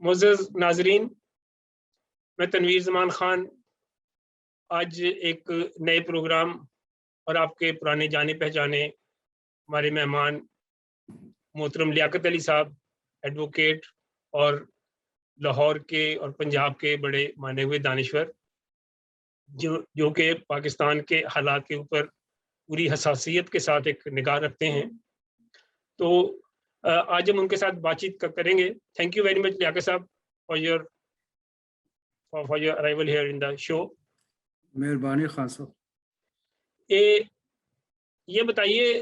معزز ناظرین، میں تنویر زمان خان آج ایک نئے پروگرام اور آپ کے پرانے جانے پہچانے ہمارے مہمان محترم لیاقت علی صاحب ایڈوکیٹ اور لاہور کے اور پنجاب کے بڑے مانے ہوئے دانشور جو کہ پاکستان کے حالات کے اوپر پوری حساسیت کے ساتھ ایک نگاہ رکھتے ہیں، تو آج ہم ان کے ساتھ بات چیت کریں گے۔ تھینک یو ویری مچ لیاقت صاحب for your arrival here in the show. مہربانی خان صاحب۔ یہ بتائیے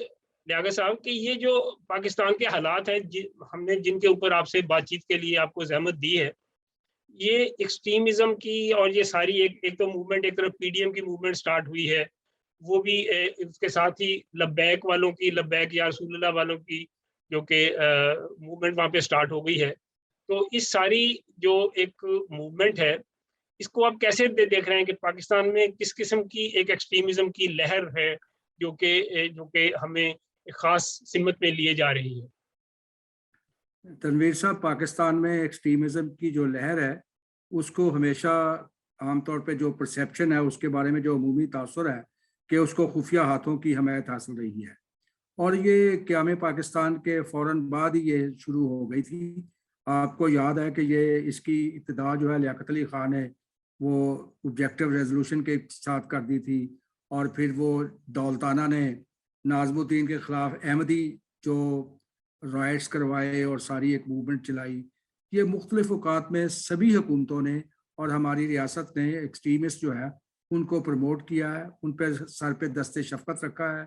لیاقت صاحب کہ یہ جو پاکستان کے حالات ہیں ہم نے جن کے اوپر آپ سے بات چیت کے لیے آپ کو زحمت دی ہے، یہ ایکسٹریمزم کی اور یہ ساری ایک تو موومنٹ، ایک طرف پی ڈی ایم کی موومنٹ سٹارٹ ہوئی ہے، وہ بھی اس کے ساتھ ہی لبیک والوں کی، لبیک یا رسول اللہ والوں کی جو کہ موومنٹ وہاں پہ سٹارٹ ہو گئی ہے۔ تو اس ساری جو ایک موومنٹ ہے، اس کو آپ کیسے دیکھ رہے ہیں کہ پاکستان میں کس قسم کی ایک ایکسٹریمزم کی لہر ہے جو کہ ہمیں ایک خاص سمت میں لیے جا رہی ہے؟ تنویر صاحب، پاکستان میں ایکسٹریمزم کی جو لہر ہے اس کو ہمیشہ عام طور پہ جو پرسیپشن ہے اس کے بارے میں جو عمومی تاثر ہے کہ اس کو خفیہ ہاتھوں کی حمایت حاصل رہی ہے، اور یہ قیام پاکستان کے فوراً بعد ہی یہ شروع ہو گئی تھی۔ آپ کو یاد ہے کہ یہ اس کی ابتدا جو ہے لیاقت علی خان نے وہ آبجیکٹو ریزولوشن کے ساتھ کر دی تھی، اور پھر وہ دولتانہ نے ناظم الدین کے خلاف احمدی جو رائٹس کروائے اور ساری ایک موومنٹ چلائی۔ یہ مختلف اوقات میں سبھی حکومتوں نے اور ہماری ریاست نے ایکسٹریمسٹ جو ہے ان کو پروموٹ کیا ہے، ان پہ سر پہ دست شفقت رکھا ہے،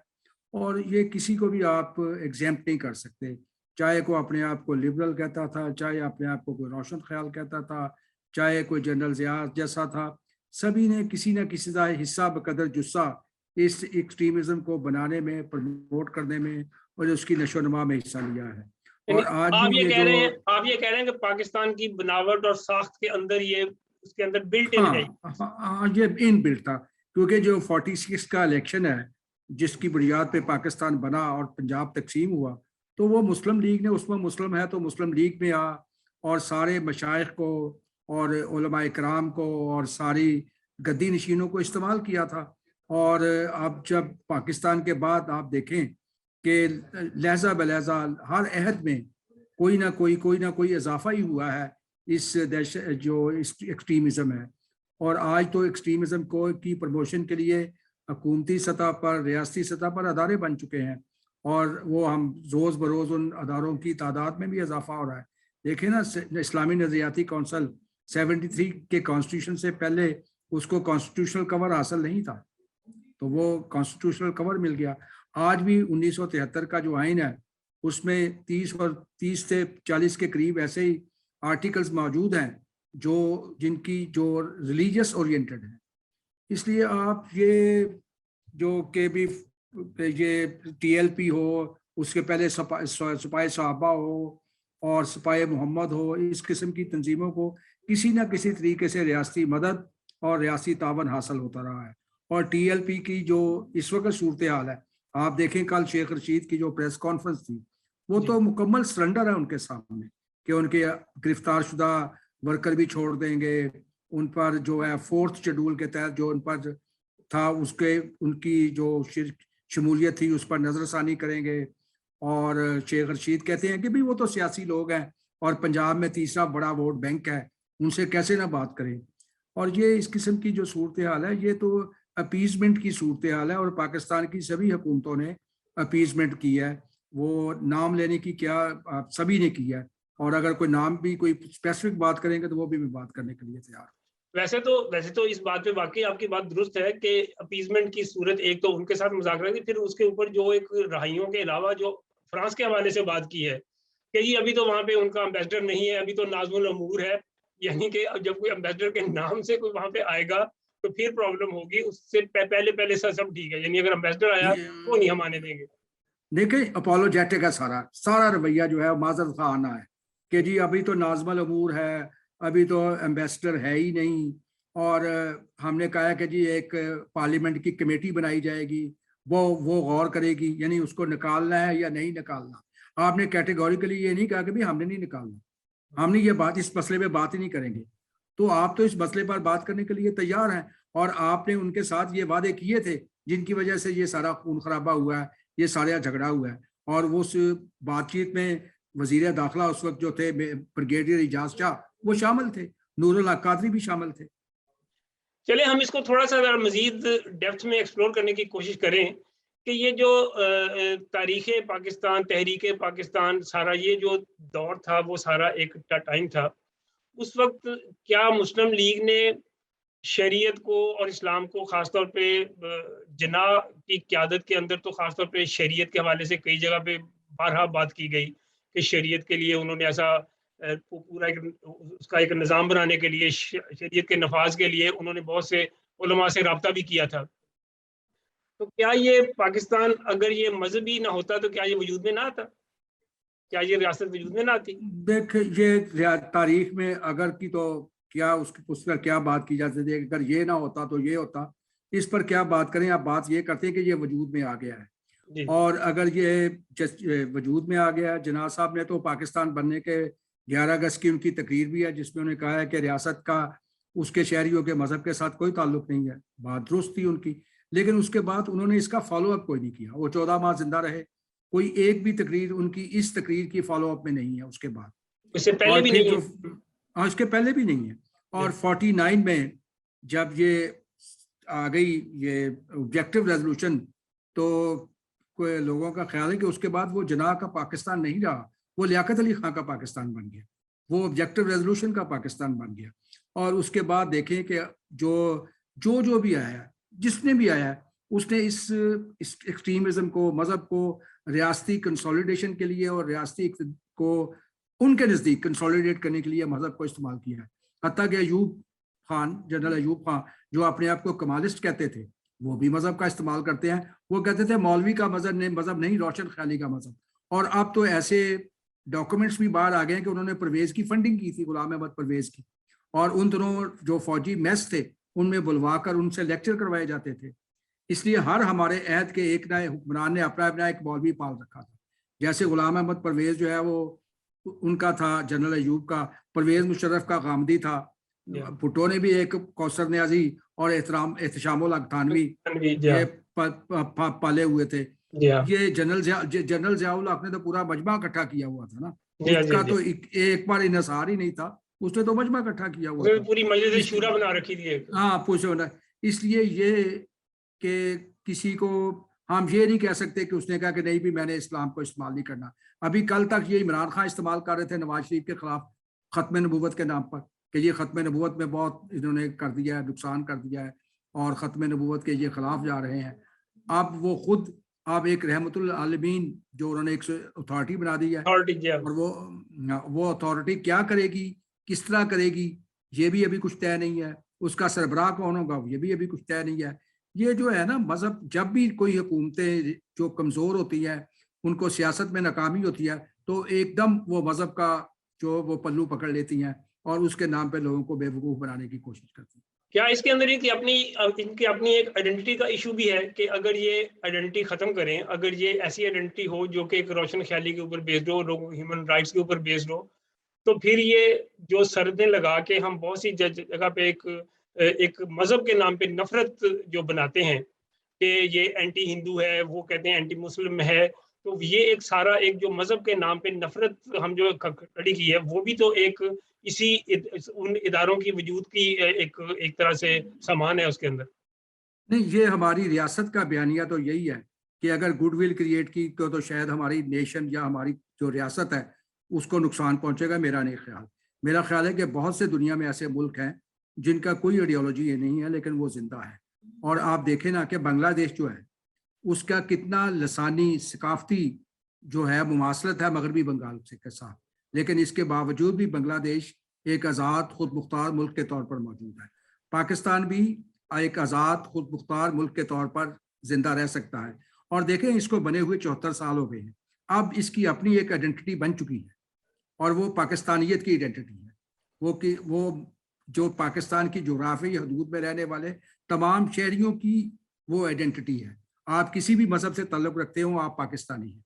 اور یہ کسی کو بھی آپ ایگزیمپٹ نہیں کر سکتے، چاہے کوئی اپنے آپ کو لبرل کہتا تھا، چاہے اپنے آپ کو کوئی روشن خیال کہتا تھا، چاہے کوئی جنرل ضیاء جیسا تھا، سبھی نے کسی نہ کسی کا حصہ بقدر جسہ اس ایکسٹریمزم کو بنانے میں، پروموٹ کرنے میں اور اس کی نشو و نما میں حصہ لیا ہے۔ اور آج آپ بھی یہ کہہ رہے ہیں کہ پاکستان کی بناوٹ اور ساخت کے اندر یہ اس کے اندر بلٹ ان ہے؟ ہاں، یہ ان بلٹ تھا، کیونکہ جو 46 کا الیکشن ہے جس کی بنیاد پہ پاکستان بنا اور پنجاب تقسیم ہوا، تو وہ مسلم لیگ نے، اس میں مسلم ہے تو مسلم لیگ میں اور سارے مشائخ کو اور علماء کرام کو اور ساری گدی نشینوں کو استعمال کیا تھا۔ اور اب جب پاکستان کے بعد آپ دیکھیں کہ لہجہ بلہجہ ہر عہد میں کوئی نہ کوئی اضافہ ہی ہوا ہے اس جو ایکسٹریمزم ہے، اور آج تو ایکسٹریمزم کی پروموشن کے لیے حکومتی سطح پر، ریاستی سطح پر ادارے بن چکے ہیں، اور وہ ہم روز بروز ان اداروں کی تعداد میں بھی اضافہ ہو رہا ہے۔ دیکھیں نا، اسلامی نظریاتی کونسل 73 کے کانسٹیٹیوشن سے پہلے اس کو کانسٹیٹیوشنل کور حاصل نہیں تھا، تو وہ کانسٹیٹیوشنل کور مل گیا۔ آج بھی 1973 کا جو آئین ہے اس میں 30 سے 40 کے قریب ایسے ہی آرٹیکلز موجود ہیں جن کی جو ریلیجیس اورینٹڈ ہیں۔ اس لیے آپ یہ جو کہ بھی یہ ٹی ایل پی ہو، اس کے پہلے سپاہی صحابہ ہو اور سپاہی محمد ہو، اس قسم کی تنظیموں کو کسی نہ کسی طریقے سے ریاستی مدد اور ریاستی تعاون حاصل ہوتا رہا ہے۔ اور ٹی ایل پی کی جو اس وقت صورتحال ہے، آپ دیکھیں کل شیخ رشید کی جو پریس کانفرنس تھی، وہ تو مکمل سرنڈر ہے ان کے سامنے کہ ان کے گرفتار شدہ ورکر بھی چھوڑ دیں گے، ان پر جو ہے 4تھ شیڈول کے تحت جو ان پر تھا ان کی جو شمولیت تھی اس پر نظر ثانی کریں گے۔ اور شیخ رشید کہتے ہیں کہ بھی وہ تو سیاسی لوگ ہیں اور پنجاب میں تیسرا بڑا ووٹ بینک ہے، ان سے کیسے نہ بات کریں۔ اور یہ اس قسم کی جو صورتحال ہے، یہ تو اپیزمنٹ کی صورتحال ہے، اور پاکستان کی سبھی حکومتوں نے اپیزمنٹ کی ہے۔ وہ نام لینے کی کیا، سبھی نے کی ہے، اور اگر کوئی نام بھی کوئی اسپیسیفک بات کریں گے تو وہ بھی میں بات کرنے کے لیے تیار ہوں۔ ویسے تو اس بات پہ واقعی آپ کی بات درست ہے کہ اپیزمنٹ کی صورت ایک تو ان کے ساتھ مذاکرات کی، پھر اس کے اوپر جو ایک رہائیوں کے علاوہ جو فرانس کے حوالے سے بات کی ہے کہ یہ ابھی تو وہاں پہ ان کا امبیسڈر نہیں ہے، ابھی تو نازم الامور ہے، یعنی کہ جب کوئی امبیسڈر کے نام سے کوئی وہاں پہ آئے گا تو پھر پرابلم ہوگی، اس سے پہلے سب ٹھیک ہے، یعنی اگر امبیسڈر آیا تو نہیں ہم آنے دیں گے۔ دیکھیں، اپولوجیٹک ہے سارا رویہ جو ہے معذرت خواہانہ ہے کہ جی ابھی تو نازم الامور ہے، ابھی تو ایمبیسڈر ہے ہی نہیں، اور ہم نے کہا کہ جی ایک پارلیمنٹ کی کمیٹی بنائی جائے گی، وہ غور کرے گی، یعنی اس کو نکالنا ہے یا نہیں نکالنا۔ آپ نے کیٹیگوریکلی یہ نہیں کہا کہ بھی ہم نے نہیں نکالنا، ہم نے یہ بات اس مسئلے پہ بات ہی نہیں کریں گے. تو آپ تو اس مسئلے پر بات کرنے کے لیے تیار ہیں, اور آپ نے ان کے ساتھ یہ وعدے کیے تھے جن کی وجہ سے یہ سارا خون خرابہ ہوا ہے, یہ سارا جھگڑا ہوا ہے. اور اس بات چیت میں وزیر داخلہ اس وقت جو تھے بریگیڈیئر اعجاز شاہ, وہ شامل تھے, نور اللہ قادری بھی شامل تھے. چلے ہم اس کو تھوڑا سا مزید ڈیپتھ میں ایکسپلور کرنے کی کوشش کریں کہ یہ جو تاریخ پاکستان، تحریک پاکستان، سارا یہ جو دور تھا وہ سارا ایک ٹائم تھا. اس وقت کیا مسلم لیگ نے شریعت کو اور اسلام کو خاص طور پہ جناح کی قیادت کے اندر تو خاص طور پہ شریعت کے حوالے سے کئی جگہ پہ بارہا بات کی گئی کہ شریعت کے لیے انہوں نے ایسا پورا اس کا ایک نظام بنانے کے لیے، شریعت کے نفاذ کے لیے انہوں نے بہت سے علماء سے رابطہ بھی کیا تھا. تو کیا یہ پاکستان اگر یہ مذہبی نہ ہوتا تو کیا یہ وجود میں نہ آتا؟ کیا یہ ریاست وجود میں نہ آتی؟ دیکھ یہ تاریخ میں اگر کی تو کیا اس پر کیا بات کی جاتی تھی, اگر یہ نہ ہوتا تو یہ ہوتا, اس پر کیا بات کریں. آپ بات یہ کرتے ہیں کہ یہ وجود میں آ گیا ہے جی. اور اگر یہ وجود میں آ گیا, جناح صاحب نے تو پاکستان بننے کے 11 اگست کی ان کی تقریر بھی ہے جس میں انہوں نے کہا ہے کہ ریاست کا اس کے شہریوں کے مذہب کے ساتھ کوئی تعلق نہیں ہے. بات درست تھی ان کی, لیکن اس کے بعد انہوں نے اس کا فالو اپ کوئی نہیں کیا. وہ 14 ماہ زندہ رہے, کوئی ایک بھی تقریر ان کی اس تقریر کی فالو اپ میں نہیں ہے. اس کے بعد اس سے پہلے بھی نہیں ہے, اس کے پہلے بھی نہیں ہے. اور 49 میں جب یہ آ گئی یہ آبجیکٹو ریزولوشن, تو کوئی لوگوں کا خیال ہے کہ اس کے بعد وہ جناح کا پاکستان نہیں رہا, وہ لیاقت علی خان کا پاکستان بن گیا, وہ آبجیکٹو ریزولوشن کا پاکستان بن گیا. اور اس کے بعد دیکھیں کہ جو بھی آیا, جس نے بھی آیا, اس نے اس ایکسٹریمزم کو, مذہب کو ریاستی کنسولیڈیشن کے لیے اور ریاستی کو ان کے نزدیک کنسولیڈیٹ کرنے کے لیے مذہب کو استعمال کیا ہے. حتیٰ کہ ایوب خان, جنرل ایوب خان, جو اپنے آپ کو کمالسٹ کہتے تھے, وہ بھی مذہب کا استعمال کرتے ہیں. وہ کہتے تھے مولوی کا مذہب نہیں, روشن خیالی کا مذہب. اور اب تو ایسے ڈاکومنٹس بھی باہر آ گئے ہیں کہ انہوں نے پرویز کی فنڈنگ کی تھی, غلام احمد پرویز کی, اور ان دنوں جو فوجی میس تھے ان میں بلوا کر ان سے لیکچر کروائے جاتے تھے. اس لیے ہر ہمارے عہد کے ایک نئے حکمران نے اپنا ایک مولوی پال رکھا تھا. جیسے غلام احمد پرویز جو ہے وہ ان کا تھا, جنرل ایوب کا, پرویز مشرف کا غامدی تھا, بھٹو نے بھی ایک کوثر نیازی اور احتشام الحق تھانوی یہ پالے ہوئے تھے. یہ جنرل ضیاء الحق نے تو پورا مجمع اکٹھا کیا ہوا تھا نا, اس کا تو ایک بار انحصار ہی نہیں تھا, اس نے تو مجمع اکٹھا کیا ہوا تھا, پوری مجلس شورا بنا رکھی تھی. ہاں پوچھو نا. اس لیے یہ کہ کسی کو ہم یہ نہیں کہہ سکتے کہ اس نے کہا کہ نہیں بھی میں نے اسلام کو استعمال نہیں کرنا. ابھی کل تک یہ عمران خان استعمال کر رہے تھے نواز شریف کے خلاف ختم نبوت کے نام پر, کہ یہ ختم نبوت میں بہت انہوں نے کر دیا ہے, نقصان کر دیا ہے, اور ختم نبوت کے یہ خلاف جا رہے ہیں. اب وہ خود آپ ایک رحمت العالمین جو انہوں نے ایک اتھارٹی بنا دی ہے, اور وہ اتھارٹی کیا کرے گی, کس طرح کرے گی, یہ بھی ابھی کچھ طے نہیں ہے. اس کا سربراہ کون ہوگا, یہ بھی ابھی کچھ طے نہیں ہے. یہ جو ہے نا مذہب, جب بھی کوئی حکومتیں جو کمزور ہوتی ہیں, ان کو سیاست میں ناکامی ہوتی ہے, تو ایک دم وہ مذہب کا جو وہ پلو پکڑ لیتی ہیں اور اس کے نام پہ لوگوں کو بے وقوف بنانے کی کوشش کرتی ہیں. کیا اس کے اندر ان کی اپنی ایک آئیڈینٹی کا ایشو بھی ہے کہ اگر یہ آئیڈینٹی ختم کریں, اگر یہ ایسی آئیڈینٹی ہو جو کہ ایک روشن خیالی کے اوپر بیسڈ ہو, لوگوں ہیومن رائٹس کے اوپر بیسڈ ہو, تو پھر یہ جو سرحدیں لگا کے ہم بہت سی جگہ پہ ایک مذہب کے نام پہ نفرت جو بناتے ہیں کہ یہ اینٹی ہندو ہے, وہ کہتے ہیں اینٹی مسلم ہے, تو یہ ایک سارا ایک جو مذہب کے نام پہ نفرت ہم جو کھڑی کی ہے, وہ بھی تو ایک اسی ان اداروں کی وجود کی ایک طرح سے سامان ہے اس کے اندر. نہیں, یہ ہماری ریاست کا بیانیہ تو یہی ہے کہ اگر گڈ ول کریٹ کی تو شاید ہماری نیشن یا ہماری جو ریاست ہے اس کو نقصان پہنچے گا. میرا خیال ہے کہ بہت سے دنیا میں ایسے ملک ہیں جن کا کوئی آئیڈیالوجی نہیں ہے لیکن وہ زندہ ہے. اور آپ دیکھیں نا کہ بنگلہ دیش جو ہے اس کا کتنا لسانی ثقافتی جو ہے مماثلت ہے مغربی بنگال کے ساتھ, لیکن اس کے باوجود بھی بنگلہ دیش ایک آزاد خود مختار ملک کے طور پر موجود ہے. پاکستان بھی ایک آزاد خود مختار ملک کے طور پر زندہ رہ سکتا ہے. اور دیکھیں اس کو بنے ہوئے 74 سال ہو گئے ہیں, اب اس کی اپنی ایک آئیڈینٹی بن چکی ہے, اور وہ پاکستانیت کی آئیڈینٹی ہے. وہ جو پاکستان کی جغرافیائی حدود میں رہنے والے تمام شہریوں کی وہ آئیڈینٹی ہے. آپ کسی بھی مذہب سے تعلق رکھتے ہوں, آپ پاکستانی ہیں.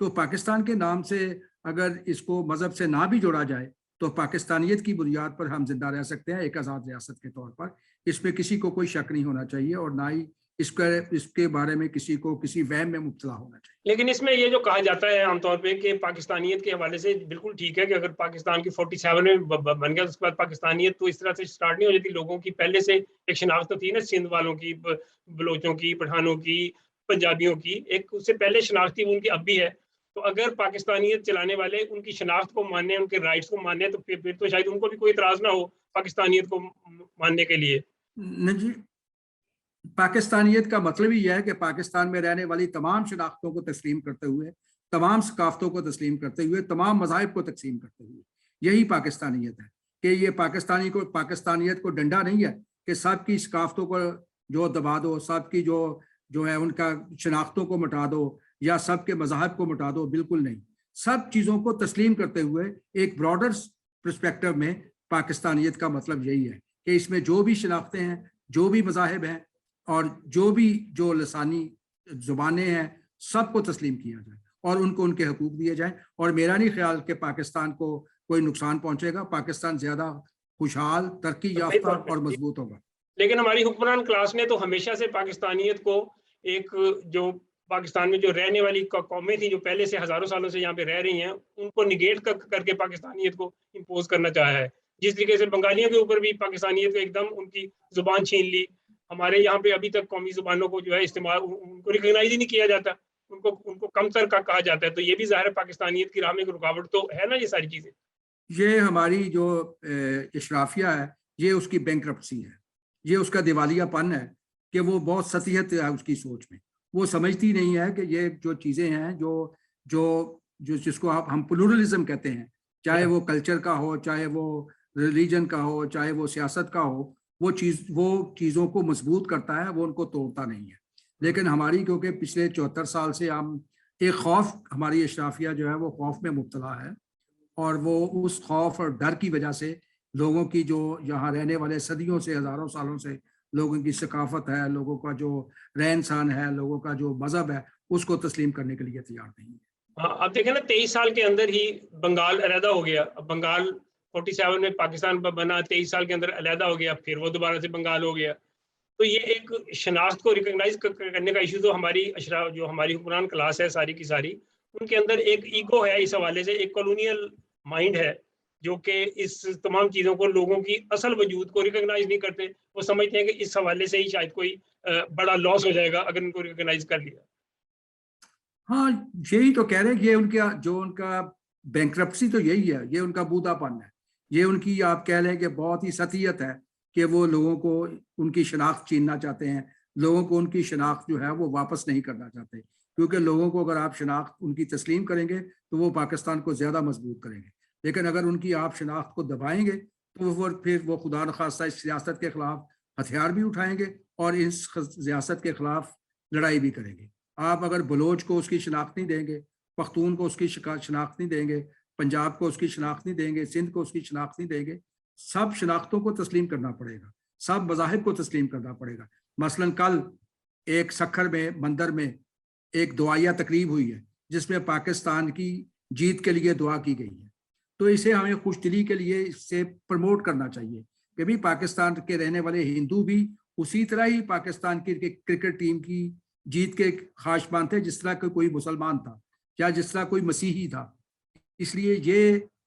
تو پاکستان کے نام سے اگر اس کو مذہب سے نہ بھی جوڑا جائے تو پاکستانیت کی بنیاد پر ہم زندہ رہ سکتے ہیں ایک آزاد ریاست کے طور پر. اس میں کسی کو کوئی شک نہیں ہونا چاہیے اور نہ ہی اس کے بارے میں کسی کو کسی وہم میں مبتلا ہونا چاہیے. لیکن اس میں یہ جو کہا جاتا ہے عام طور پہ کہ پاکستانیت کے حوالے سے بالکل ٹھیک ہے کہ اگر پاکستان کی 47 میں بن گیا اس کے بعد پاکستانیت تو اس طرح سے سٹارٹ نہیں ہو جاتی. لوگوں کی پہلے سے ایک شناخت تھی نا، سندھ والوں کی، بلوچوں کی، پٹھانوں کی، پنجابیوں کی، ایک اس سے پہلے شناخت تھی، ان کی اب بھی ہے. تو اگر پاکستانیت چلانے والے ان کی شناخت کو ماننے، ان کے رائٹس کو ماننے، تو پھر تو شاید ان کو بھی کوئی اعتراض نہ ہو پاکستانیت کو ماننے کے لیے. نہیں جی، پاکستانیت کا مطلب ہی ہے کہ پاکستان میں رہنے والی تمام شناختوں کو تسلیم کرتے ہوئے، تمام ثقافتوں کو تسلیم کرتے ہوئے، تمام مذاہب کو تقسیم کرتے ہوئے، یہی پاکستانیت ہے. کہ یہ پاکستانیت کو ڈنڈا نہیں ہے کہ سب کی ثقافتوں کو جو دبا دو، سب کی جو ہے ان کا شناختوں کو مٹا دو یا سب کے مذاہب کو مٹا دو. بالکل نہیں. سب چیزوں کو تسلیم کرتے ہوئے ایک براڈر پرسپیکٹو میں پاکستانیت کا مطلب یہی ہے کہ اس میں جو بھی شناختیں ہیں، جو بھی مذاہب ہیں اور جو لسانی زبانیں ہیں، سب کو تسلیم کیا جائے اور ان کو ان کے حقوق دیے جائیں. اور میرا نہیں خیال کہ پاکستان کو کوئی نقصان پہنچے گا. پاکستان زیادہ خوشحال، ترقی یافتہ اور مضبوط ہوگا. لیکن ہماری حکمران کلاس نے تو ہمیشہ سے پاکستانیت کو ایک جو پاکستان میں جو رہنے والی قومیں تھیں جو پہلے سے ہزاروں سالوں سے یہاں پہ رہ رہی ہیں، ان کو نگیٹ کر کے پاکستانیت کو امپوز کرنا چاہا ہے. جس طریقے سے بنگالیوں کے اوپر بھی پاکستانیت کو ایک دم ان کی زبان چھین لی. ہمارے یہاں پہ ابھی تک قومی زبانوں کو جو ہے استعمال، ان کو ریکگنائز ہی نہیں کیا جاتا، ان کو کم تر کا کہا جاتا ہے. تو یہ بھی ظاہر ہے پاکستانیت کی راہ میں ایک رکاوٹ تو ہے نا. یہ ساری چیزیں، یہ ہماری جو اشرافیہ ہے، یہ اس کی بینکرپسی ہے، یہ اس کا دیوالیہ پن ہے کہ وہ بہت سطحیت ہے اس کی سوچ میں. وہ سمجھتی نہیں ہے کہ یہ جو چیزیں ہیں جو جس کو ہم پلورلزم کہتے ہیں، چاہے وہ کلچر کا ہو، چاہے وہ ریلیجن کا ہو، چاہے وہ سیاست کا ہو، وہ چیزوں کو مضبوط کرتا ہے، وہ ان کو توڑتا نہیں ہے. لیکن ہماری کیونکہ پچھلے 74 سال سے ہم ایک خوف، ہماری اشرافیہ جو ہے وہ خوف میں مبتلا ہے، اور وہ اس خوف اور ڈر کی وجہ سے لوگوں کی جو یہاں رہنے والے صدیوں سے، ہزاروں سالوں سے لوگوں کی ثقافت ہے، لوگوں کا جو رہن سہن ہے، لوگوں کا جو مذہب ہے، اس کو تسلیم کرنے کے لیے تیار نہیں ہے. ہاں اب دیکھیں نا 23 سال کے اندر ہی بنگال علیحدہ ہو گیا. اب بنگال 47 میں پاکستان بنا، 23 سال کے اندر علیحدہ ہو گیا، پھر وہ دوبارہ سے بنگال ہو گیا. تو یہ ایک شناخت کو ریکگنائز کرنے کا ایشو تو ہماری جو ہماری حکمران کلاس ہے ساری کی ساری، ان کے اندر ایک ایگو ہے اس حوالے سے، ایک کالونیل مائنڈ ہے جو کہ اس تمام چیزوں کو، لوگوں کی اصل وجود کو ریکگنائز نہیں کرتے. وہ سمجھتے ہیں کہ اس حوالے سے ہی شاید کوئی بڑا لاس ہو جائے گا اگر ان کو ریکگنائز کر لیا. ہاں یہی تو کہہ رہے ہیں. یہ ان کا بینکرپسی تو یہی ہے، یہ ان کا بودا پن ہے، یہ ان کی آپ کہہ لیں کہ بہت ہی سطحیت ہے کہ وہ لوگوں کو ان کی شناخت چھیننا چاہتے ہیں، لوگوں کو ان کی شناخت جو ہے وہ واپس نہیں کرنا چاہتے. کیونکہ لوگوں کو اگر آپ شناخت ان کی تسلیم کریں گے تو وہ پاکستان کو زیادہ مضبوط کریں گے. لیکن اگر ان کی آپ شناخت کو دبائیں گے تو پھر وہ خدا نخواستہ اس سیاست کے خلاف ہتھیار بھی اٹھائیں گے اور اس سیاست کے خلاف لڑائی بھی کریں گے. آپ اگر بلوچ کو اس کی شناخت نہیں دیں گے، پختون کو اس کی شناخت نہیں دیں گے، پنجاب کو اس کی شناخت نہیں دیں گے، سندھ کو اس کی شناخت نہیں دیں گے، سب شناختوں کو تسلیم کرنا پڑے گا، سب مذاہب کو تسلیم کرنا پڑے گا. مثلا کل ایک سکھر میں مندر میں ایک دعائیہ تقریب ہوئی ہے جس میں پاکستان کی جیت کے لیے دعا کی گئی ہے. تو اسے ہمیں خوش دلی کے لیے اس سے پروموٹ کرنا چاہیے کہ بھی پاکستان کے رہنے والے ہندو بھی اسی طرح ہی پاکستان کی کرکٹ ٹیم کی جیت کے خواہشمند تھے جس طرح کوئی مسلمان تھا یا جس طرح کوئی مسیحی تھا. اس لیے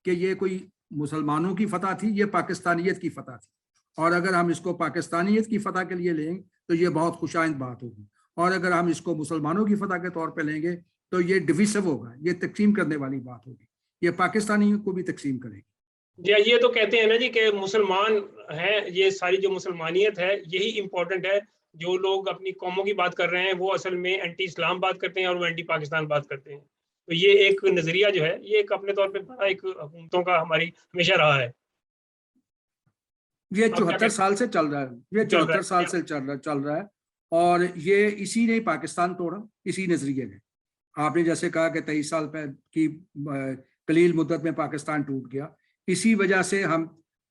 یہ کوئی مسلمانوں کی فتح تھی، یہ پاکستانیت کی فتح تھی. اور اگر ہم اس کو پاکستانیت کی فتح کے لیے لیں تو یہ بہت خوشائند بات ہوگی، اور اگر ہم اس کو مسلمانوں کی فتح کے طور پہ لیں گے تو یہ ڈویسو ہوگا، یہ تقسیم کرنے والی بات ہوگی، یہ پاکستانیوں کو بھی تقسیم کرے گی. جی یہ تو کہتے ہیں نا جی کہ مسلمان ہیں، یہ ساری جو مسلمانیت ہے یہی امپورٹنٹ ہے. جو لوگ اپنی قوموں کی بات کر رہے ہیں وہ اصل میں اینٹی اسلام بات کرتے ہیں اور وہ اینٹی پاکستان بات کرتے ہیں. تو یہ ایک نظریہ جو ہے یہ ایک اپنے طور پہ بڑا ایک حکومتوں کا ہماری ہمیشہ رہا ہے. یہ 74 سال سے چل رہا ہے، یہ 74 سال سے چل رہا ہے، اور یہ اسی نے پاکستان توڑا، اسی نظریے نے. آپ نے جیسے کہا کہ 23 سال کی قلیل مدت میں پاکستان ٹوٹ گیا، اسی وجہ سے ہم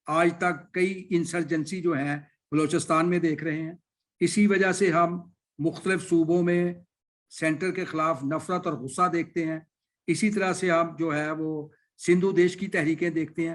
آج تک کئی انسرجنسی جو ہیں بلوچستان میں دیکھ رہے ہیں. اسی وجہ سے ہم مختلف صوبوں میں سینٹر کے خلاف نفرت اور غصہ دیکھتے ہیں. اسی طرح سے ہم جو ہے وہ سندھو دیش کی تحریکیں دیکھتے ہیں.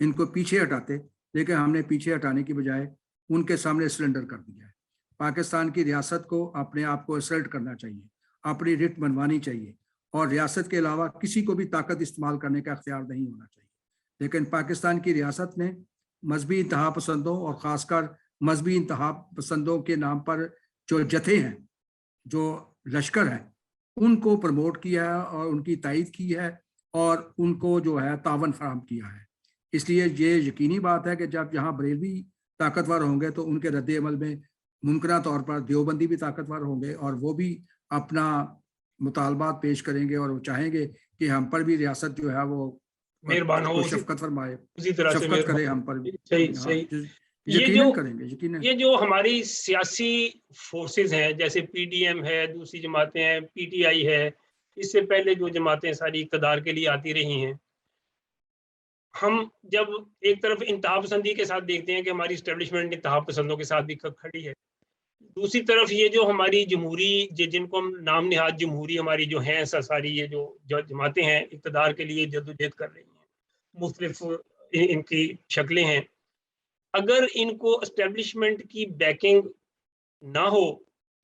ان کو پیچھے ہٹاتے، لیکن ہم نے پیچھے ہٹانے کی بجائے ان کے سامنے سرنڈر کر دیا ہے۔ پاکستان کی ریاست کو اپنے آپ کو اسرٹ کرنا چاہیے، اپنی رٹ منوانی چاہیے، اور ریاست کے علاوہ کسی کو بھی طاقت استعمال کرنے کا اختیار نہیں ہونا چاہیے۔ لیکن پاکستان کی ریاست نے مذہبی انتہا پسندوں اور خاص کر مذہبی انتہا پسندوں کے نام پر جو جتھے ہیں، جو لشکر ہیں، ان کو پروموٹ کیا ہے اور ان کی تائید کی ہے اور ان کو جو ہے تعاون فراہم کیا ہے۔ اس لیے یہ یقینی بات ہے کہ جب یہاں بریلوی طاقتور ہوں گے تو ان کے رد عمل میں ممکنہ طور پر دیوبندی بھی طاقتور ہوں گے، اور وہ بھی اپنا مطالبات پیش کریں گے اور وہ چاہیں گے کہ ہم پر بھی ریاست جو ہے وہ مہربان ہو، شفقت فرمائے، اسی طرح سے شفقت کرے ہم پر بھی۔ صحیح صحیح۔ یقیناً کریں گے، یقیناً۔ یہ جو ہماری سیاسی فورسز ہیں، جیسے پی ڈی ایم ہے، دوسری جماعتیں ہیں، پی ٹی آئی ہے، اس سے پہلے جو جماعتیں ساری اقتدار کے لیے آتی رہی ہیں، ہم جب ایک طرف انتہا پسندی کے ساتھ دیکھتے ہیں کہ ہماری اسٹیبلشمنٹ انتہا پسندوں کے ساتھ بھی کھڑی ہے، دوسری طرف یہ جو ہماری جمہوری جن کو ہم نام نہاد جمہوری ہماری جو ہیں ساری یہ جو جماعتیں ہیں اقتدار کے لیے جدوجہد کر رہی ہیں، مختلف ان کی شکلیں ہیں، اگر ان کو اسٹیبلشمنٹ کی بیکنگ نہ ہو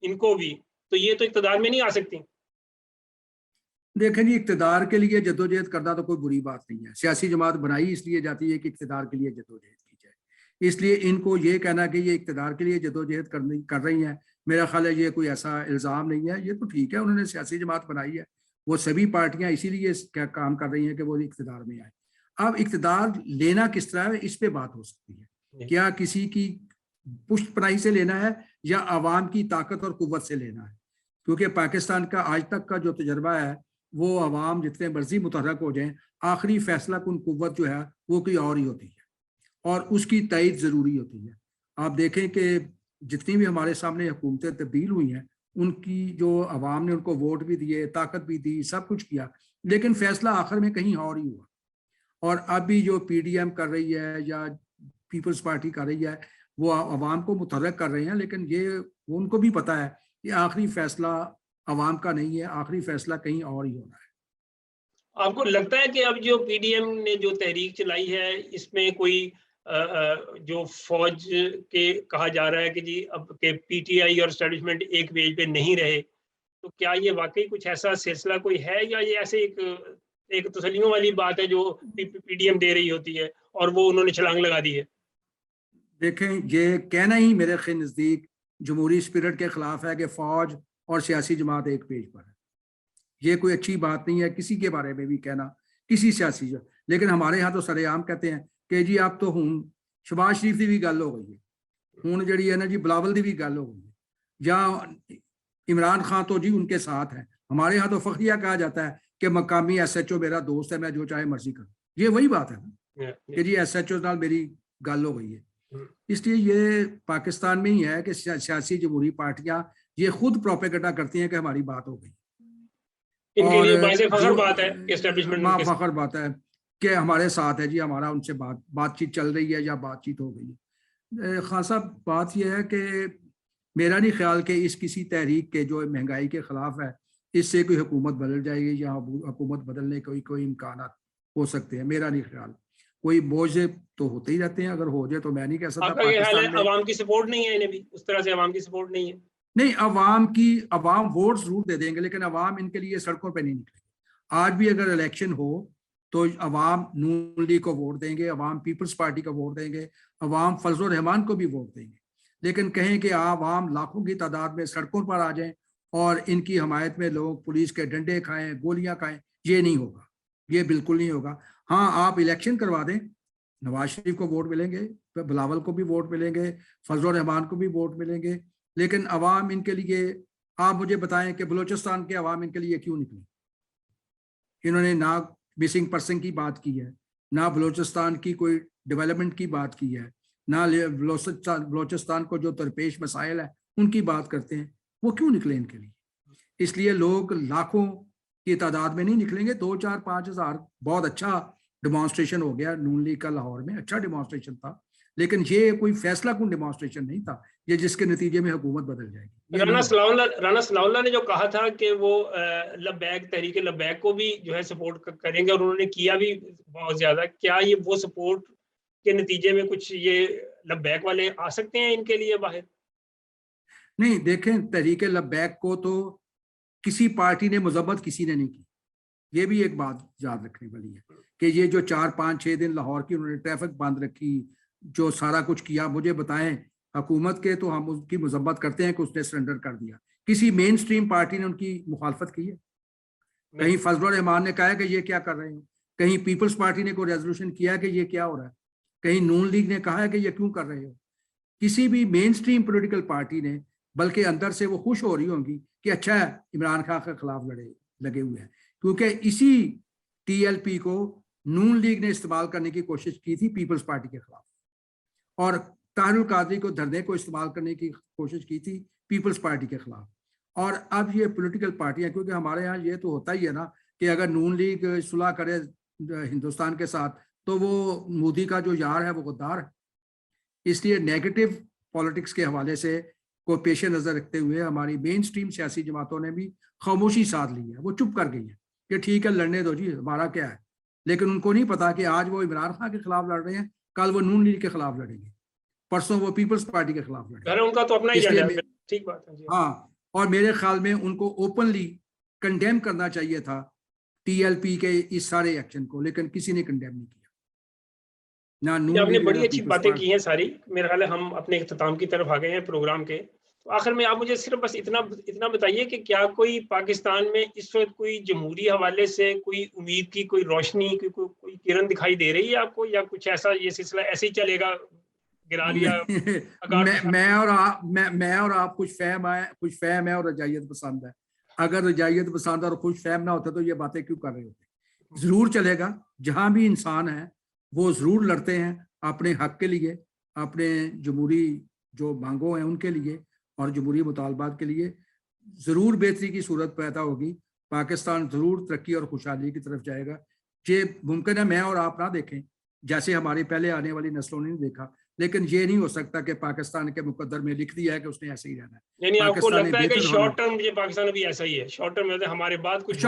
ان کو بھی، تو یہ تو اقتدار میں نہیں آ سکتی۔ دیکھیں جی، اقتدار کے لیے جدوجہد کرنا تو کوئی بری بات نہیں ہے۔ سیاسی جماعت بنائی اس لیے جاتی ہے کہ اقتدار کے لیے جدوجہد کی جائے، اس لیے ان کو یہ کہنا کہ یہ اقتدار کے لیے جدوجہد کر رہی ہیں، میرا خیال ہے یہ کوئی ایسا الزام نہیں ہے۔ یہ تو ٹھیک ہے، انہوں نے سیاسی جماعت بنائی ہے، وہ سبھی پارٹیاں اسی لیے کام کر رہی ہیں کہ وہ اقتدار میں آئے۔ اب اقتدار لینا کس طرح ہے، اس پہ بات ہو سکتی ہے، کیا کسی کی پشت پناہی سے لینا ہے یا عوام کی طاقت اور قوت سے لینا ہے، کیونکہ پاکستان کا آج تک کا جو تجربہ ہے وہ عوام جتنے مرضی متحرک ہو جائیں، آخری فیصلہ کن قوت جو ہے وہ کوئی اور ہی ہوتی ہے اور اس کی تائید ضروری ہوتی ہے۔ آپ دیکھیں کہ جتنی بھی ہمارے سامنے حکومتیں تبدیل ہوئی ہیں، ان کی جو عوام نے ان کو ووٹ بھی دیے، طاقت بھی دی، سب کچھ کیا، لیکن فیصلہ آخر میں کہیں اور ہی ہوا۔ اور اب بھی جو پی ڈی ایم کر رہی ہے یا پیپلز پارٹی کر رہی ہے، وہ عوام کو متحرک کر رہے ہیں، لیکن یہ ان کو بھی پتا ہے کہ آخری فیصلہ عوام کا نہیں ہے، آخری فیصلہ کہیں اور ہی ہونا ہے۔ آپ کو لگتا ہے کہ اب جو پی ڈی ایم نے جو تحریک چلائی ہے، اس میں کوئی جو فوج کے کہا جا رہا ہے کہ جی اب کہ پی ٹی آئی اور اسٹیبلشمنٹ ایک پیج پہ نہیں رہے، تو کیا یہ واقعی کچھ ایسا سلسلہ کوئی ہے، یا یہ ایسے ایک تسلیوں والی بات ہے جو پی ڈی ایم دے رہی ہوتی ہے اور وہ انہوں نے چھلانگ لگا دی ہے؟ دیکھیں، یہ کہنا ہی میرے نزدیک جمہوری اسپرٹ کے خلاف ہے کہ فوج اور سیاسی جماعت ایک پیج پر ہے۔ یہ کوئی اچھی بات نہیں ہے کسی کے بارے میں بھی کہنا، کسی سیاسی۔ لیکن ہمارے یہاں تو سر عام کہتے ہیں کہ جی اب تو ہوں شہباز شریف کی بھی گل ہو گئی ہے، ہوں جڑی ہے نا جی بلاول کی بھی گل ہو گئی ہے، یا عمران خان تو جی ان کے ساتھ ہے۔ ہمارے یہاں تو فخریہ کہا جاتا ہے کہ مقامی ایس ایچ او میرا دوست ہے، میں جو چاہے مرضی کروں۔ یہ وہی بات ہے نا کہ جی ایس ایچ او نال میری گل ہو گئی ہے۔ اس لیے یہ پاکستان میں ہی ہے کہ سیاسی جمہوری پارٹیاں یہ خود پروپیگنڈا کرتی ہیں کہ ہماری بات ہو گئی، ان کے لیے اور باعث فخر بات ہے کہ اسٹیبلشمنٹ ماں فخر بات ہے کہ ہمارے ساتھ ہے جی، ہمارا ان سے بات چیت چل رہی ہے یا بات چیت ہو گئی ہے۔ خان صاحب، بات یہ ہے کہ میرا نہیں خیال کہ اس کسی تحریک کے جو مہنگائی کے خلاف ہے اس سے کوئی حکومت بدل جائے گی یا حکومت بدلنے کے کوئی امکانات ہو سکتے ہیں۔ میرا نہیں خیال، کوئی بوجھ تو ہوتے ہی رہتے ہیں، اگر ہو جائے تو میں نہیں کہہ سکتا۔ آپ کا یہ حال ہے عوام کی سپورٹ نہیں ہے، انہیں بھی اس طرح سے عوام کی سپورٹ نہیں ہے؟ نہیں، عوام ووٹ ضرور دے دیں گے، لیکن عوام ان کے لیے سڑکوں پہ نہیں نکلے گی۔ آج بھی اگر الیکشن ہو تو عوام نون لیگ کو ووٹ دیں گے، عوام پیپلز پارٹی کو ووٹ دیں گے، عوام فضل الرحمان کو بھی ووٹ دیں گے، لیکن کہیں کہ عوام لاکھوں کی تعداد میں سڑکوں پر آ جائیں اور ان کی حمایت میں لوگ پولیس کے ڈنڈے کھائیں، گولیاں کھائیں، یہ نہیں ہوگا، یہ بالکل نہیں ہوگا۔ ہاں، آپ الیکشن کروا دیں، نواز شریف کو ووٹ ملیں گے، بلاول کو بھی ووٹ ملیں گے، فضل الرحمان کو بھی ووٹ ملیں گے، لیکن عوام ان کے لیے، آپ مجھے بتائیں کہ بلوچستان کے عوام ان کے لیے کیوں نکلی؟ انہوں نے نہ مسنگ پرسن کی بات کی ہے، نہ بلوچستان کی کوئی ڈیولپمنٹ کی بات کی ہے، نہ بلوچستان کو جو درپیش مسائل ہیں ان کی بات کرتے ہیں۔ وہ کیوں نکلے ان کے لیے؟ اس لیے لوگ لاکھوں کی تعداد میں نہیں نکلیں گے، 2، 4، 5 ہزار بہت اچھا ڈیمانسٹریشن ہو گیا نون لیگ کا لاہور میں، اچھا ڈیمانسٹریشن تھا، لیکن یہ کوئی فیصلہ کن ڈیمانسٹریشن نہیں تھا یہ جس کے نتیجے میں حکومت بدل جائے گی۔ رانا ثناء اللہ نے جو کہا تھا کہ وہ لبیک، تحریک لبیک کو بھی جو ہے سپورٹ کریں گے، اور انہوں نے کیا بھی بہت زیادہ، کیا یہ وہ سپورٹ کے نتیجے میں کچھ یہ لبیک والے آ سکتے ہیں ان کے لیے باہر؟ نہیں دیکھیں، تحریک لبیک کو تو کسی پارٹی نے مذمت کسی نے نہیں کی. یہ بھی ایک بات یاد رکھنے والی ہے کہ یہ جو 4-5-6 دن لاہور کی انہوں نے ٹریفک بند رکھی، جو سارا کچھ کیا، مجھے بتائیں حکومت کے تو ہم اس کی مذمت کرتے ہیں کہ اس نے سرنڈر کر دیا. کسی مین سٹریم پارٹی نے ان کی مخالفت کی ہے؟ کہیں فضل الرحمان نے کہا ہے کہ یہ کیا کر رہے ہیں؟ کہیں پیپلز پارٹی نے کوئی ریزولوشن کیا ہے کہ یہ کیا ہو رہا ہے؟ کہیں نون لیگ نے کہا ہے کہ یہ کیوں کر رہے ہو؟ کسی بھی مین سٹریم پولیٹیکل پارٹی نے، بلکہ اندر سے وہ خوش ہو رہی ہوں گی کہ اچھا ہے عمران خان کے خلاف لگے ہوئے ہیں، کیونکہ اسی ٹی ایل پی کو نون لیگ نے استعمال کرنے کی کوشش کی تھی پیپلز پارٹی کے خلاف، اور طاہر القادری کو دھرنے کو استعمال کرنے کی کوشش کی تھی پیپلز پارٹی کے خلاف. اور اب یہ پولیٹیکل پارٹیاں، کیونکہ ہمارے ہاں یہ تو ہوتا ہی ہے نا کہ اگر نون لیگ صلح کرے ہندوستان کے ساتھ تو وہ مودی کا جو یار ہے وہ غدار ہے. اس لیے نیگیٹو پالیٹکس کے حوالے سے کو پیش نظر رکھتے ہوئے ہماری مین سٹریم سیاسی جماعتوں نے بھی خاموشی ساتھ لی ہے. وہ چپ کر گئی ہیں کہ ٹھیک ہے لڑنے دو جی، ہمارا کیا ہے. لیکن ان کو نہیں پتا کہ آج وہ عمران خان کے خلاف لڑ رہے ہیں، کل وہ نون لیگ کے خلاف لڑیں گے، پرسوں وہ پیپلز پارٹی کے خلاف لڑیں گے. ان کا تو اپنا ہی ہے. ٹھیک بات ہے جی. ہاں، اور میرے خیال میں ان کو اوپنلی کنڈیم کرنا چاہیے تھا ٹی ایل پی کے اس سارے ایکشن کو، لیکن کسی نے کنڈیم نہیں کیا. آپ نے بڑی اچھی باتیں کی ہیں ساری. میرا خیال ہے ہم اپنے اختتام کی طرف آ گئے ہیں پروگرام کے. تو آخر میں آپ مجھے صرف بس اتنا بتائیے کہ کیا کوئی پاکستان میں اس وقت کوئی جمہوری حوالے سے کوئی امید کی کوئی روشنی، کوئی کرن دکھائی دے رہی ہے آپ کو، یا کچھ ایسا یہ سلسلہ ایسے ہی چلے گا گرا لیا؟ میں اور آپ خوش فہم ہے اور رجائیت پسند ہے. اگر رجائیت پسند اور خوش فہم نہ ہوتے تو یہ باتیں کیوں کر رہے ہوتے؟ ضرور چلے گا. جہاں بھی انسان ہیں وہ ضرور لڑتے ہیں اپنے حق کے لیے، اپنے جمہوری جو مانگوں ہیں ان کے لیے اور جمہوری مطالبات کے لیے. ضرور بہتری کی صورت پیدا ہوگی، پاکستان ضرور ترقی اور خوشحالی کی طرف جائے گا. یہ ممکن ہے میں اور آپ نہ دیکھیں، جیسے ہماری پہلے آنے والی نسلوں نے دیکھا، لیکن یہ نہیں ہو سکتا کہ پاکستان کے مقدر میں لکھ دیا ہے کہ اس نے ایسے ہی رہنا ہے. یعنی آپ کو لگتا ہے کہ شارٹ ٹرم یہ پاکستان بھی ایسا ہی ہے؟ شارٹ ٹرم میں ہمارے بعد کچھ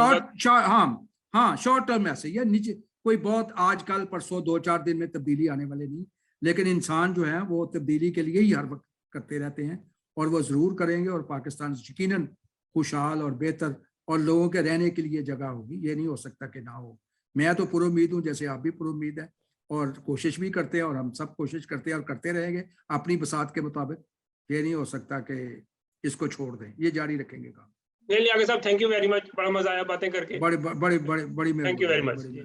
ہاں شارٹ ٹرم ایسے ہی ہے. نیچے کوئی بہت آج کل پرسوں 2-4 دن میں تبدیلی آنے والے نہیں، لیکن انسان جو ہے وہ تبدیلی کے لیے ہی ہر وقت کرتے رہتے ہیں، اور وہ ضرور کریں گے. اور پاکستان یقیناً خوشحال اور بہتر اور لوگوں کے رہنے کے لیے جگہ ہوگی. یہ نہیں ہو سکتا کہ نہ ہو. میں تو پر امید ہوں، جیسے آپ بھی پر امید ہیں، اور کوشش بھی کرتے ہیں، اور ہم سب کوشش کرتے ہیں اور کرتے رہیں گے اپنی بساط کے مطابق. یہ نہیں ہو سکتا کہ اس کو چھوڑ دیں، یہ جاری رکھیں گے کام. نہیں آگے صاحب، تھینک یو ویری مچ. بڑا مزہ آیا باتیں کر کے. بڑی مہربانی.